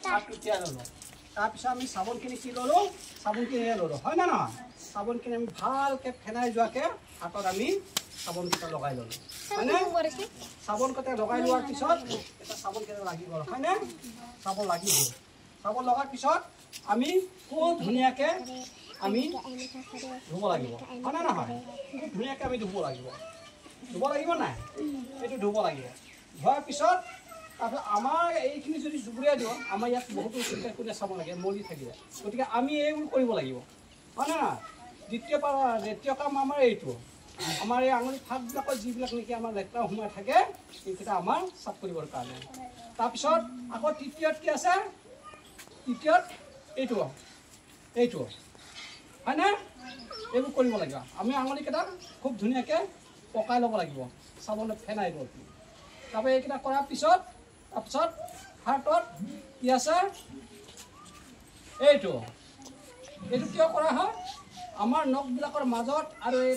হাতটো তিয়াই ল'লোঁ তাৰপিছত আমি চাবোনখিনি কি ল'লোঁ চাবোনখিনি ল'লোঁ হয় না নহয় চাবোনখিনি আমি ভালকৈ ফেনাই যোৱাকৈ হাতত আমি চাবোনকেইটা লগাই ল'লোঁ হয়নে চাবোনকেইটা লগাই লোৱাৰ পিছত এটা চাবোনকেইটা লাগিব হয়নে চাবোন লাগিব চাবোন লগাৰ পিছত আমি খুব ধুনীয়াকৈ আমি ধুব লাগিব হয় না নহয় খুব ধুনীয়াকৈ আমি ধুব লাগিব নাই এইটো ধুব লাগিব ধোৱাৰ পিছত তাৰপিছত আমাৰ এইখিনি যদি জুবুৰিয়াই দিওঁ আমাৰ ইয়াত বহুতো চিন্তা কৰি চাব লাগে মলি থাকিলে গতিকে আমি এইবোৰ কৰিব লাগিব হয় না দ্বিতীয় কাম আমাৰ এইটো আমাৰ এই আঙুলি ফাকবিলাকত যিবিলাক নেকি আমাৰ লেতেৰা সোমাই থাকে সেইকেইটা আমাৰ চাফ কৰিবৰ কাৰণে তাৰপিছত আকৌ তৃতীয়ত কি আছে তৃতীয়ত এইটো হয়নে এইবোৰ কৰিব লাগিব আমি আঙুলিকেইটা খুব ধুনীয়াকৈ পকাই ল'ব লাগিব চাবোনত ফেনাই লৈ তাৰপৰা এইকেইটা কৰাৰ পিছত তাৰপিছত হাতত কি আছে এইটো কিয় কৰা হয় আমাৰ নখবিলাকৰ মাজত আৰু এই